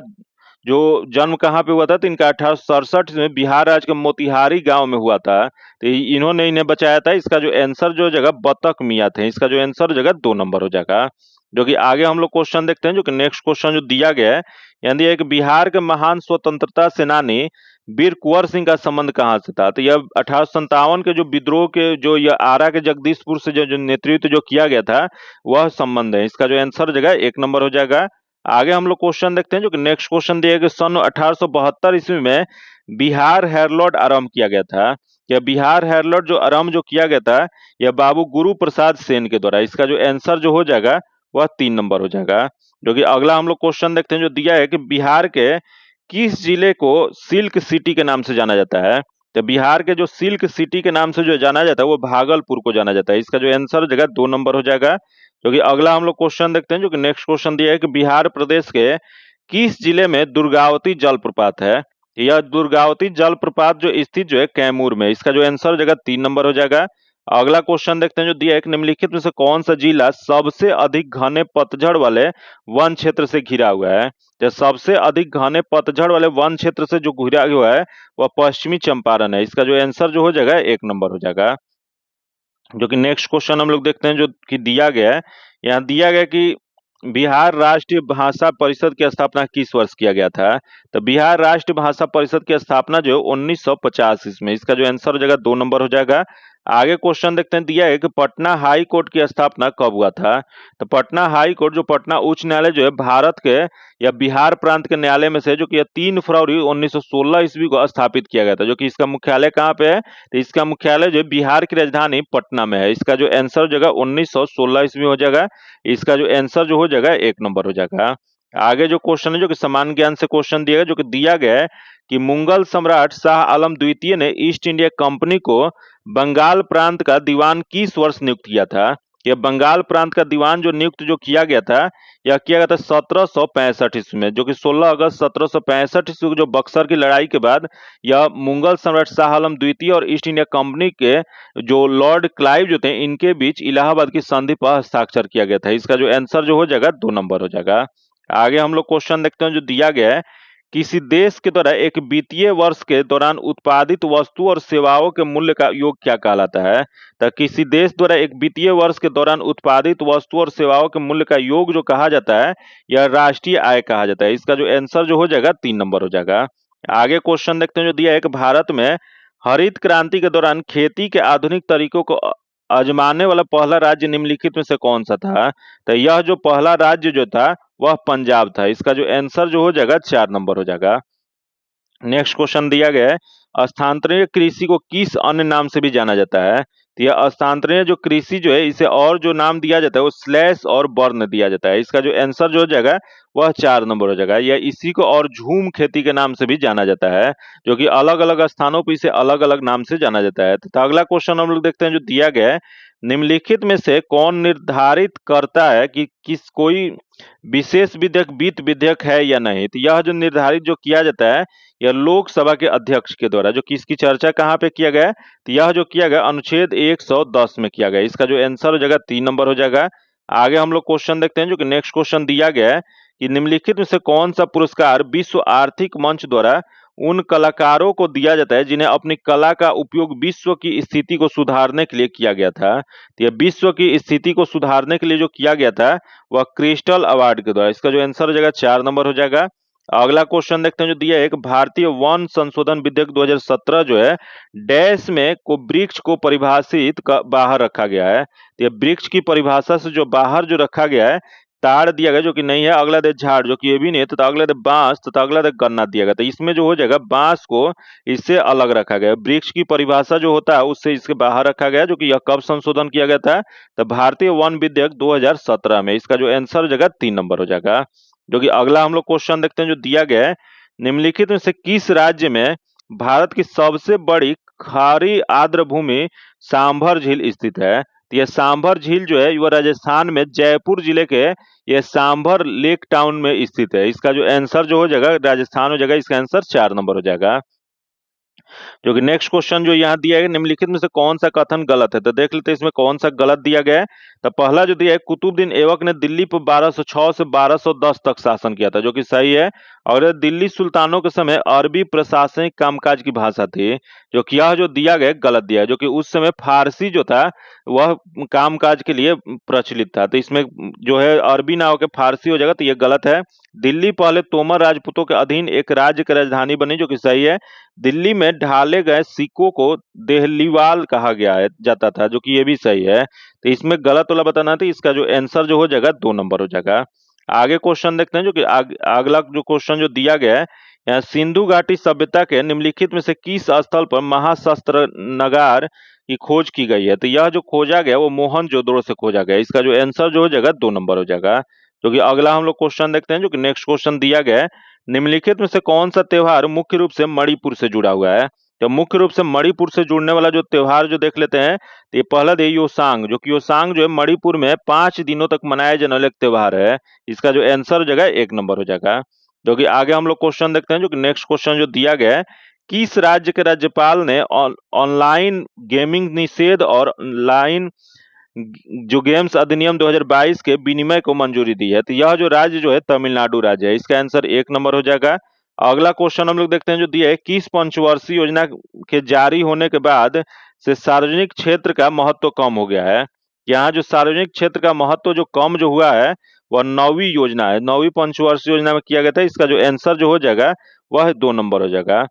जो जन्म कहाँ पे हुआ था, तो इनका 1867 में बिहार राज्य के मोतिहारी गांव में हुआ था। तो इन्होंने इन्हें बचाया था। इसका जो आंसर जो जगह बतख मियाँ थे, इसका जो आंसर जगह 2 नंबर हो जाएगा। जो कि आगे हम लोग क्वेश्चन देखते हैं, जो कि नेक्स्ट क्वेश्चन जो दिया गया है, यानी एक बिहार के महान स्वतंत्रता सेनानी वीर कुंवर सिंह का संबंध कहाँ से था। तो यह 1857 के जो विद्रोह के जो यह आरा के जगदीशपुर से जो नेतृत्व जो किया गया था, वह संबंध है। इसका जो आंसर जगह 1 नंबर हो जाएगा। आगे हम लोग क्वेश्चन देखते हैं, जो कि नेक्स्ट क्वेश्चन दिया गया, सन 1872 ईस्वी में बिहार हेरलॉड आरंभ किया गया था। यह बिहार हेरलॉड जो आरंभ जो किया गया था, यह बाबू गुरु प्रसाद सेन के द्वारा। इसका जो आंसर जो हो जाएगा वह 3 नंबर हो जाएगा। जो कि अगला हम लोग क्वेश्चन देखते हैं, जो दिया है कि बिहार के किस जिले को सिल्क सिटी के नाम से जाना जाता है। तो बिहार के जो सिल्क सिटी के नाम से जो जाना जाता है, वो भागलपुर को जाना जाता है। इसका जो आंसर जगह 2 नंबर हो जाएगा। जो कि अगला हम लोग क्वेश्चन देखते हैं, जो कि नेक्स्ट क्वेश्चन दिया है कि बिहार प्रदेश के किस जिले में दुर्गावती जलप्रपात है। यह दुर्गावती जलप्रपात जो स्थित जो है कैमूर में। इसका जो आंसर जगह 3 नंबर हो जाएगा। अगला क्वेश्चन देखते हैं, जो दिया है कि निम्नलिखित में से कौन सा जिला सबसे अधिक घने पतझड़ वाले वन क्षेत्र से घिरा हुआ है। तो सबसे अधिक घने पतझड़ वाले वन क्षेत्र से जो घिरा हुआ है, वह पश्चिमी चंपारण है। इसका जो आंसर जो हो जाएगा 1 नंबर हो जाएगा। जो कि नेक्स्ट क्वेश्चन हम लोग देखते हैं, जो कि दिया गया है, यहाँ दिया गया कि बिहार राष्ट्रीय भाषा परिषद की स्थापना किस वर्ष किया गया था। तो बिहार राष्ट्रीय भाषा परिषद की स्थापना जो 1950 ईस्वी में। इसका जो आंसर हो जाएगा 2 नंबर हो जाएगा। आगे क्वेश्चन देखते हैं, दिया है कि पटना हाई कोर्ट की स्थापना कब हुआ था। तो पटना हाई कोर्ट जो पटना उच्च न्यायालय जो है भारत के या बिहार प्रांत के न्यायालय में से, जो कि 3 फरवरी 1916 ईस्वी को स्थापित किया गया था। जो कि इसका मुख्यालय कहाँ पे है, तो इसका मुख्यालय जो है बिहार की राजधानी पटना में है। इसका जो आंसर जगह 1916 ईस्वी हो जाएगा। इसका जो आंसर जो हो जाएगा 1 नंबर हो जाएगा। आगे जो क्वेश्चन है, जो कि समान ज्ञान से क्वेश्चन दिया गया, जो कि दिया गया है कि मुगल सम्राट शाह आलम द्वितीय ने ईस्ट इंडिया कंपनी को बंगाल प्रांत का दीवान किस वर्ष नियुक्त किया था। यह बंगाल प्रांत का दीवान जो नियुक्त जो किया गया था, यह किया गया था 1765 ईस्वी में। जो कि 16 अगस्त 1765 ईस्वी को जो बक्सर की लड़ाई के बाद यह मुगल सम्राट शाह आलम द्वितीय और ईस्ट इंडिया कंपनी के जो लॉर्ड क्लाइव जो थे, इनके बीच इलाहाबाद की संधि पर हस्ताक्षर किया गया था। इसका जो आंसर जो हो जाएगा 2 नंबर हो जाएगा। आगे हम लोग क्वेश्चन देखते हैं, जो दिया गया है, किसी देश के द्वारा एक वित्तीय वर्ष के दौरान उत्पादित वस्तु और सेवाओं के मूल्य का योग क्या कहलाता है। तो किसी देश द्वारा एक वित्तीय वर्ष के दौरान उत्पादित वस्तु और सेवाओं के मूल्य का योग जो कहा जाता है, यह राष्ट्रीय आय कहा जाता है। इसका जो आंसर जो हो जाएगा 3 नंबर हो जाएगा। आगे क्वेश्चन देखते हैं, जो दिया है कि भारत में हरित क्रांति के दौरान खेती के आधुनिक तरीकों को आजमाने वाला पहला राज्य निम्नलिखित में से कौन सा था। तो यह जो पहला राज्य जो था, वह पंजाब था। इसका जो आंसर जो हो जाएगा 4 नंबर हो जाएगा। नेक्स्ट क्वेश्चन दिया गया है, स्थानांतरणीय कृषि को किस अन्य नाम से भी जाना जाता है। तो यह स्थानांतरणीय जो कृषि जो है, इसे और जो नाम दिया जाता है वो स्लैश और बर्न दिया जाता है। इसका जो आंसर जो हो जाएगा वह 4 नंबर हो जाएगा। या इसी को और झूम खेती के नाम से भी जाना जाता है, जो कि अलग अलग स्थानों पर इसे अलग अलग नाम से जाना जाता है। तो अगला क्वेश्चन हम लोग देखते हैं, जो दिया गया है, निम्नलिखित में से कौन निर्धारित करता है कि किस कोई विशेष विधेयक वित्त विधेयक है या नहीं। तो यह जो निर्धारित जो किया जाता है, यह लोकसभा के अध्यक्ष के द्वारा। जो किसकी चर्चा कहाँ पे किया गया है, तो यह जो किया गया अनुच्छेद 110 में किया गया। इसका जो आंसर हो जाएगा 3 नंबर हो जाएगा। आगे हम लोग क्वेश्चन देखते हैं, जो कि नेक्स्ट क्वेश्चन दिया गया है कि निम्नलिखित में से कौन सा पुरस्कार विश्व आर्थिक मंच द्वारा उन कलाकारों को दिया जाता है जिन्हें अपनी कला का उपयोग विश्व की स्थिति को सुधारने के लिए किया गया था। तो यह विश्व की स्थिति को सुधारने के लिए जो किया गया था, वह क्रिस्टल अवार्ड के द्वारा। इसका जो आंसर हो जाएगा 4 नंबर हो जाएगा। अगला क्वेश्चन देखते हैं, जो दिया है, एक भारतीय वन संशोधन विधेयक 2017 जो है डैश में को वृक्ष को परिभाषित बाहर रखा गया है। तो ये वृक्ष की परिभाषा से जो बाहर जो रखा गया है, ताड़ दिया गया जो कि नहीं है, अगला दे झाड़ जो कि ये भी नहीं है, तो अगला दे बांस, तो अगला दे गन्ना दिया गया। तो इसमें जो हो जाएगा बांस को इससे अलग रखा गया। वृक्ष की परिभाषा जो होता है उससे इसके बाहर रखा गया। जो कि यह कब संशोधन किया गया था, तो भारतीय वन विधेयक 2017 में। इसका जो आंसर हो जाएगा 3 नंबर हो जाएगा। जो कि अगला हम लोग क्वेश्चन देखते हैं, जो दिया गया है, निम्नलिखित में से किस राज्य में भारत की सबसे बड़ी खारी आर्द्र भूमि सांभर झील स्थित है। तो यह सांभर झील जो है वह राजस्थान में जयपुर जिले के यह सांभर लेक टाउन में स्थित है। इसका जो आंसर जो हो जाएगा राजस्थान हो जाएगा। इसका आंसर 4 नंबर हो जाएगा। जो कि नेक्स्ट क्वेश्चन जो यहाँ दिया है, निम्नलिखित में से कौन सा कथन गलत है। तो देख लेते हैं इसमें कौन सा गलत दिया गया है। तो पहला जो दिया है, कुतुबुद्दीन ऐबक ने दिल्ली पर 1206 से 1210 तक शासन किया था, जो कि सही है। और यह दिल्ली सुल्तानों के समय अरबी प्रशासनिक कामकाज की भाषा थी, जो कि यह जो दिया गया गलत दिया है, जो कि उस समय फारसी जो था वह कामकाज के लिए प्रचलित था। तो इसमें जो है अरबी ना होकर फारसी हो जाएगा, तो ये गलत है। दिल्ली पहले तोमर राजपूतों के अधीन एक राज्य की राजधानी बनी, जो कि सही है। दिल्ली में ढाले गए सिक्कों को देहलीवाल कहा गया है जाता था, जो कि ये भी सही है। तो इसमें गलत वाला बताना था, इसका जो आंसर जो हो जाएगा 2 नंबर हो जाएगा। आगे क्वेश्चन देखते हैं, जो कि अगला जो क्वेश्चन जो दिया गया है, यहाँ सिंधु घाटी सभ्यता के निम्नलिखित में से किस स्थल पर महाशस्त्रनगार की खोज की गई है? तो यह जो खोजा गया वो मोहनजोदड़ो से खोजा गया। इसका जो आंसर जो हो जाएगा 2 नंबर हो जाएगा। जो कि अगला हम लोग क्वेश्चन देखते हैं, जो कि नेक्स्ट क्वेश्चन दिया गया है, निम्नलिखित में से कौन सा त्योहार मुख्य रूप से मणिपुर से जुड़ा हुआ है? तो मुख्य रूप से मणिपुर से जुड़ने वाला जो त्योहार जो देख लेते हैं, तो ये पहला है योसांग, जो कि योसांग जो है मणिपुर में 5 दिनों तक मनाया जाने वाला एक त्योहार है। इसका जो आंसर हो जाएगा 1 नंबर हो जाएगा। जो कि आगे हम लोग क्वेश्चन देखते हैं, जो कि नेक्स्ट क्वेश्चन जो दिया गया है, किस राज्य के राज्यपाल ने ऑनलाइन गेमिंग निषेध और ऑनलाइन जो गेम्स अधिनियम 2022 के विनिमय को मंजूरी दी है? तो यह जो राज्य जो है तमिलनाडु राज्य है। इसका आंसर 1 नंबर हो जाएगा। अगला क्वेश्चन हम लोग देखते हैं, जो दिया है, किस पंचवर्षीय योजना के जारी होने के बाद से सार्वजनिक क्षेत्र का महत्व कम हो गया है? यहाँ जो सार्वजनिक क्षेत्र का महत्व जो कम जो हुआ है वह 9वीं योजना है, 9वीं पंचवर्षीय योजना में किया गया था। इसका जो आंसर जो हो जाएगा वह 2 नंबर हो जाएगा।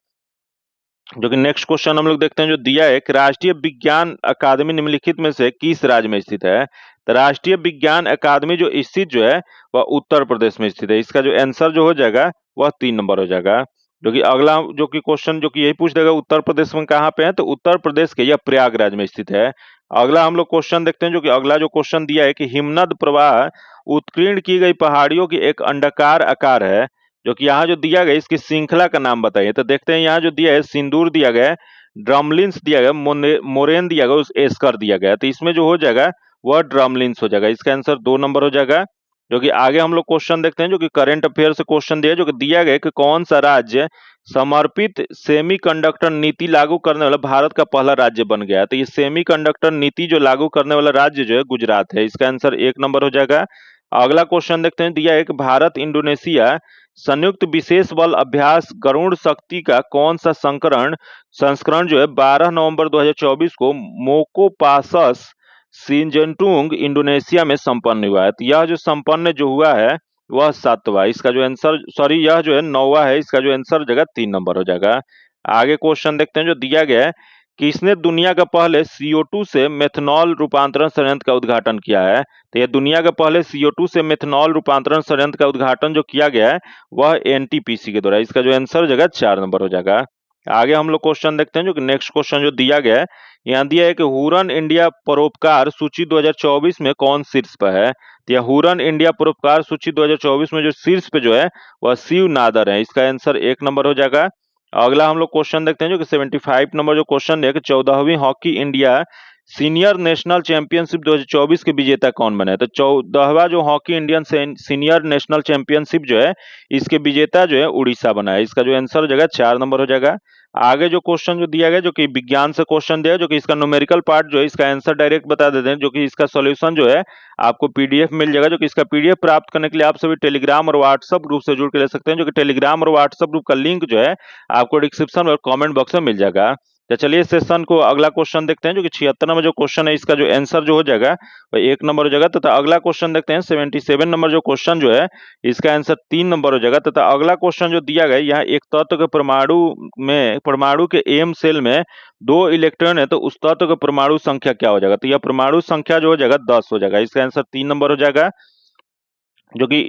जो कि नेक्स्ट क्वेश्चन हम लोग देखते हैं, जो दिया है कि राष्ट्रीय विज्ञान अकादमी निम्नलिखित में से किस राज्य में स्थित है? तो राष्ट्रीय विज्ञान अकादमी जो स्थित जो है वह उत्तर प्रदेश में स्थित है। इसका जो आंसर जो हो जाएगा वह 3 नंबर हो जाएगा। जो कि अगला जो कि क्वेश्चन जो कि यही पूछ देगा उत्तर प्रदेश में कहाँ पे है, तो उत्तर प्रदेश के यह प्रयागराज में स्थित है। अगला हम लोग क्वेश्चन देखते हैं, जो कि अगला जो क्वेश्चन दिया है कि हिमनद प्रवाह उत्कीर्ण की गई पहाड़ियों की एक अंडाकार आकार है, जो कि यहाँ जो दिया गया इसकी श्रृंखला का नाम बताइए। तो देखते हैं, यहाँ जो दिया है सिंदूर दिया गया है, ड्रमलिन्स दिया गया, मोरेन दिया गया, उस एस्कर दिया गया। तो इसमें जो हो जाएगा वह ड्रमलिन्स हो जाएगा। इसका आंसर 2 नंबर हो जाएगा। जो कि आगे हम लोग क्वेश्चन देखते हैं, जो कि करंट अफेयर से क्वेश्चन दिया है, जो कि दिया गया कि कौन सा राज्य समर्पित सेमीकंडक्टर नीति लागू करने वाला भारत का पहला राज्य बन गया? तो ये सेमीकंडक्टर नीति जो लागू करने वाला राज्य जो है गुजरात है। इसका आंसर 1 नंबर हो जाएगा। अगला क्वेश्चन देखते हैं, दिया है कि भारत इंडोनेशिया संयुक्त विशेष बल अभ्यास गरुड़ शक्ति का कौन सा संस्करण जो है 12 नवंबर 2024 को मोकोपासस सिंजंटुंग इंडोनेशिया में संपन्न हुआ है? तो यह जो संपन्न जो हुआ है वह 7वां। इसका जो आंसर यह जो है 9वां है। इसका जो आंसर जगह 3 नंबर हो जाएगा। आगे क्वेश्चन देखते हैं, जो दिया गया है, किसने दुनिया का पहले CO2 से मेथनॉल रूपांतरण संयंत्र का उद्घाटन किया है? तो यह दुनिया का पहले CO2 से मेथनॉल रूपांतरण संयंत्र का उद्घाटन जो किया गया है वह NTPC के द्वारा। इसका जो आंसर हो जाएगा 4 नंबर हो जाएगा। आगे हम लोग क्वेश्चन देखते हैं, जो कि नेक्स्ट क्वेश्चन जो दिया गया है, यहाँ दिया है कि हुरन इंडिया परोपकार सूची 2024 में कौन शीर्ष पर है? तो यह हुरन इंडिया परोपकार सूची 2024 में जो शीर्ष पे जो है वह शिव नादर है। इसका आंसर 1 नंबर हो जाएगा। अगला हम लोग क्वेश्चन देखते हैं, जो कि 75 नंबर जो क्वेश्चन है कि 14वीं hockey India senior national championship 2024 के विजेता कौन बने? तो 14वां जो hockey Indian senior national championship जो है इसके विजेता जो है उड़ीसा बना है। इसका जो आंसर हो जाएगा 4 नंबर हो जाएगा। आगे जो क्वेश्चन जो दिया गया, जो कि विज्ञान से क्वेश्चन दिया है, जो कि इसका न्यूमेरिकल पार्ट जो है इसका आंसर डायरेक्ट बता देते हैं, जो कि इसका सॉल्यूशन जो है आपको PDF मिल जाएगा। जो कि इसका PDF प्राप्त करने के लिए आप सभी टेलीग्राम और व्हाट्सएप ग्रुप से जुड़ के ले सकते हैं, जो कि टेलीग्राम और व्हाट्सएप ग्रुप का लिंक जो है आपको डिस्क्रिप्शन और कमेंट बॉक्स में मिल जाएगा। तो चलिए सेशन को अगला क्वेश्चन देखते हैं, जो कि 76 नंबर जो क्वेश्चन है इसका जो आंसर जो हो जाएगा वह 1 नंबर हो जाएगा। तथा अगला क्वेश्चन देखते हैं 77 नंबर जो क्वेश्चन जो है इसका आंसर 3 नंबर हो जाएगा। तथा अगला क्वेश्चन जो दिया गया यहाँ एक तत्व के परमाणु के एम सेल में 2 इलेक्ट्रॉन है, तो उस तत्व का परमाणु संख्या क्या हो जाएगा? तो यह परमाणु संख्या जो हो जाएगा 10 हो जाएगा। इसका आंसर 3 नंबर हो जाएगा। जो कि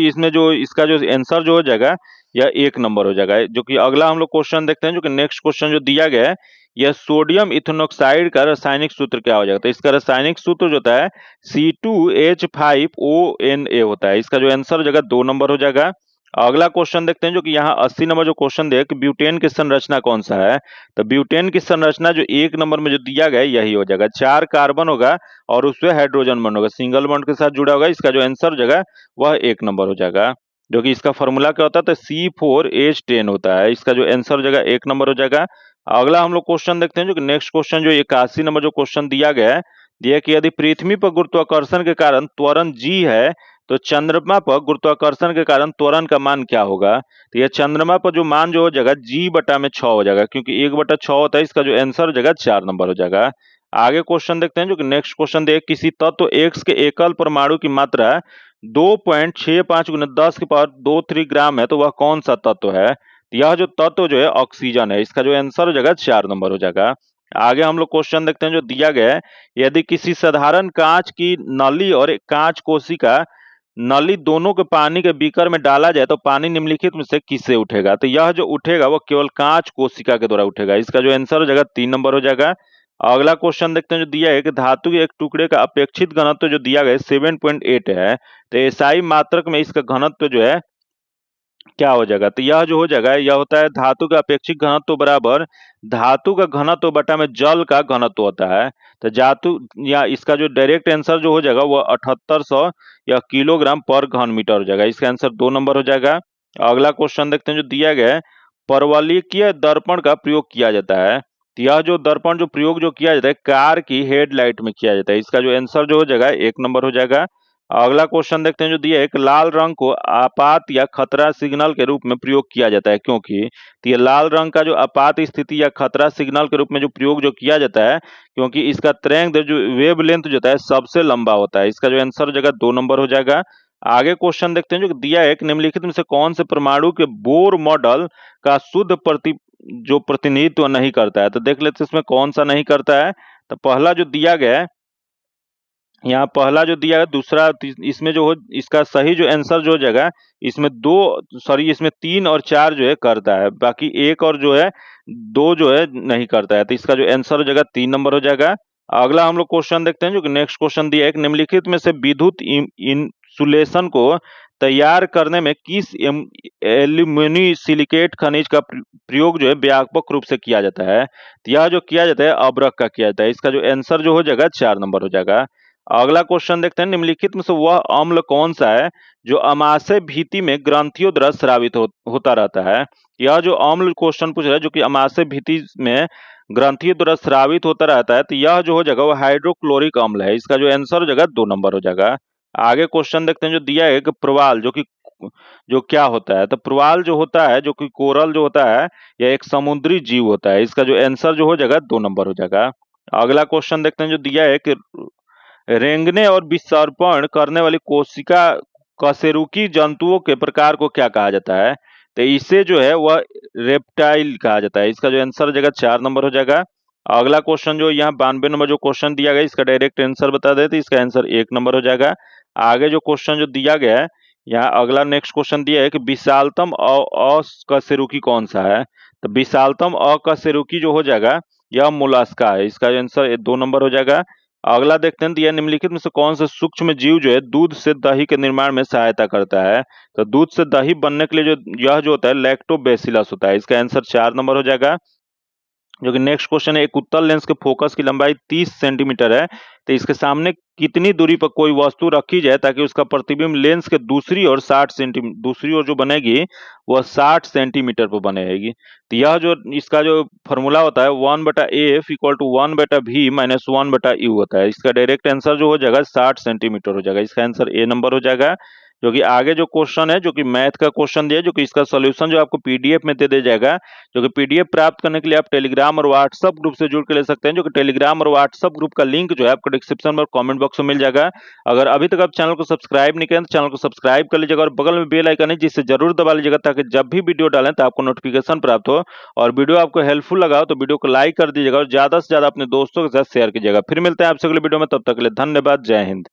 इसमें जो इसका जो आंसर जो हो जाएगा यह 1 नंबर हो जाएगा। जो कि अगला हम लोग क्वेश्चन देखते हैं, जो कि नेक्स्ट क्वेश्चन जो दिया गया है, यह सोडियम इथेनॉक्साइड का रासायनिक सूत्र क्या हो जाएगा? तो इसका रासायनिक सूत्र जो होता है C2H5ONa होता है। इसका जो आंसर हो जाएगा 2 नंबर हो जाएगा। अगला क्वेश्चन देखते हैं, जो कि यहाँ 80 नंबर जो क्वेश्चन दिया कि ब्यूटेन की संरचना कौन सा है? तो ब्यूटेन की संरचना जो 1 नंबर में जो दिया गया है यही हो जाएगा। 4 कार्बन होगा और उसपे हाइड्रोजन बॉन्ड होगा, सिंगल बॉन्ड के साथ जुड़ा होगा। इसका जो आंसर हो जाएगा वह 1 नंबर हो जाएगा। जो कि इसका फॉर्मूला क्या होता है? तो C4H10 होता है। इसका जो आंसर हो जाएगा 1 नंबर हो जाएगा। अगला हम लोग क्वेश्चन देखते हैं, जो कि नेक्स्ट क्वेश्चन जो 81 नंबर जो क्वेश्चन दिया गया है, दिया कि यदि पृथ्वी पर गुरुत्वाकर्षण के कारण त्वरण g है तो चंद्रमा पर गुरुत्वाकर्षण के कारण त्वरण का मान क्या होगा। तो यह चंद्रमा पर जो मान जो हो जाएगा g/6 हो जाएगा, क्योंकि 1/6 होता है। इसका जो आंसर हो जाएगा 4 नंबर हो जाएगा। आगे क्वेश्चन देखते हैं, जो कि नेक्स्ट क्वेश्चन दे, किसी तत्व X के एकल परमाणु की मात्रा 2.65 × 10⁻23 ग्राम है, तो वह कौन सा तत्व है। यह जो तत्व जो है ऑक्सीजन है। इसका जो आंसर हो जाएगा 4 नंबर हो जाएगा। आगे हम लोग क्वेश्चन देखते हैं, जो दिया गया है, यदि किसी साधारण कांच की नली और एक कांच कोशिका नली दोनों के पानी के बीकर में डाला जाए तो पानी निम्नलिखित में से किससे उठेगा। तो यह जो उठेगा वह केवल कांच कोशिका के द्वारा उठेगा। इसका जो आंसर हो जाएगा 3 नंबर हो जाएगा। अगला क्वेश्चन देखते हैं, जो दिया है कि धातु के एक टुकड़े का अपेक्षित घनत्व जो दिया गया है 7.8 है, तो एसआई मात्रक में इसका घनत्व जो है क्या हो जाएगा। तो यह जो हो जाएगा, यह होता है धातु का अपेक्षित घनत्व बराबर धातु का घनत्व बटा में जल का घनत्व होता है। तो धातु या इसका जो डायरेक्ट आंसर जो हो जाएगा वह 7800 या किलोग्राम पर घन मीटर हो जाएगा। इसका आंसर 2 नंबर हो जाएगा। अगला क्वेश्चन देखते हैं, जो दिया गया है, परवलयिकीय दर्पण का प्रयोग किया जाता है। तो यह जो दर्पण जो प्रयोग जो किया जाता है कार की हेडलाइट में किया जाता है। इसका जो आंसर जो हो जाएगा 1 नंबर हो जाएगा। अगला क्वेश्चन देखते हैं, जो दिया है, एक लाल रंग को आपात या खतरा सिग्नल के रूप में प्रयोग किया जाता है, क्योंकि तो ये लाल रंग का जो आपात स्थिति या खतरा सिग्नल के रूप में जो प्रयोग जो किया जाता है, क्योंकि इसका तरंग जो वेवलेंथ जो होता है सबसे लंबा होता है। इसका जो आंसर हो जाएगा 2 नंबर हो जाएगा। आगे क्वेश्चन देखते हैं, जो दिया है कि निम्नलिखित में से कौन से परमाणु के बोर मॉडल का शुद्ध प्रतिनिधित्व नहीं करता है। तो देख लेते हैं इसमें कौन सा नहीं करता है। तो पहला जो दिया गया है, यहाँ पहला जो दिया है, दूसरा इसमें जो हो, इसका सही जो आंसर जो हो जाएगा, इसमें इसमें 3 और 4 जो है करता है, बाकी 1 और जो है 2 जो है नहीं करता है। तो इसका जो आंसर हो जाएगा 3 नंबर हो जाएगा। अगला हम लोग क्वेश्चन देखते हैं, जो कि नेक्स्ट क्वेश्चन दिया है, निम्नलिखित में से विद्युत इंसुलेशन को तैयार करने में किस एल्यूमिनी सिलिकेट खनिज का प्रयोग जो है व्यापक रूप से किया जाता है। तो यह जो किया जाता है अब्रक का किया जाता है। इसका जो आंसर जो हो जाएगा 4 नंबर हो जाएगा। अगला क्वेश्चन देखते हैं, निम्नलिखित में से वह अम्ल कौन सा है जो अमाशय भीति में ग्रंथियों द्वारा स्रावित होता रहता है। यह जो अम्ल क्वेश्चन पूछ रहा है, जो कि अमाशय भीति में ग्रंथियों द्वारा स्रावित होता रहता है, तो यह जो हो जाएगा वो हाइड्रोक्लोरिक अम्ल है। इसका जो आंसर हो जाएगा 2 नंबर हो जाएगा। आगे क्वेश्चन देखते हैं, जो दिया है कि प्रवाल जो क्या होता है। तो प्रवाल जो होता है, जो कि कोरल जो होता है, यह एक समुद्री जीव होता है। इसका जो आंसर जो हो जाएगा 2 नंबर हो जाएगा। अगला क्वेश्चन देखते हैं, जो दिया है कि रेंगने और विसर्पण करने वाली कोशिका कशेरुकी जंतुओं के प्रकार को क्या कहा जाता है। तो इसे जो है वह रेप्टाइल कहा जाता है। इसका जो आंसर हो जाएगा 4 नंबर हो जाएगा। अगला क्वेश्चन जो यहाँ 92 नंबर जो क्वेश्चन दिया गया, इसका डायरेक्ट आंसर बता देते, इसका आंसर 1 नंबर हो जाएगा। आगे जो क्वेश्चन जो दिया गया है, यहाँ अगला नेक्स्ट क्वेश्चन दिया है कि विशालतम अकशेरुकी कौन सा है। तो विशालतम अकशेरुकी जो हो जाएगा यह मोलस्का है। इसका आंसर 2 नंबर हो जाएगा। अगला देखते हैं, यह निम्नलिखित में से कौन सा सूक्ष्म जीव जो है दूध से दही के निर्माण में सहायता करता है। तो दूध से दही बनने के लिए यह जो होता है लैक्टोबैसिलस होता है। इसका आंसर 4 नंबर हो जाएगा। जो कि नेक्स्ट क्वेश्चन है, एक उत्तल लेंस के फोकस की लंबाई 30 सेंटीमीटर है, तो इसके सामने कितनी दूरी पर कोई वस्तु रखी जाए ताकि उसका प्रतिबिंब लेंस के दूसरी ओर दूसरी ओर जो बनेगी वह 60 सेंटीमीटर पर बनेगी। तो यह जो इसका जो फॉर्मूला होता है 1/AF = 1/V - 1/U होता है। इसका डायरेक्ट आंसर जो हो जाएगा 60 सेंटीमीटर हो जाएगा। इसका आंसर ए नंबर हो जाएगा। जो कि आगे जो क्वेश्चन है, जो कि मैथ का क्वेश्चन दिया है, जो कि इसका सॉल्यूशन जो आपको पीडीएफ में दे दिया जाएगा। जो कि पीडीएफ प्राप्त करने के लिए आप टेलीग्राम और व्हाट्सएप ग्रुप से जुड़ के ले सकते हैं। जो कि टेलीग्राम और व्हाट्सएप ग्रुप का लिंक जो है आपको डिस्क्रिप्शन में कमेंट बॉक्स में मिल जाएगा। अगर अभी तक आप चैनल को सब्सक्राइब नहीं करें तो चैनल को सब्सक्राइब कर लीजिएगा और बगल में बेल आइकन है जिसे जरूर दबा लीजिएगा, ताकि जब भी वीडियो डालें तो आपको नोटिफिकेशन प्राप्त हो। और वीडियो आपको हेल्पफुल लगा हो तो वीडियो को लाइक कर दीजिएगा और ज्यादा से ज्यादा अपने दोस्तों के साथ शेयर कीजिएगा। फिर मिलते हैं आपसे अगले वीडियो में, तब तक के लिए धन्यवाद। जय हिंद।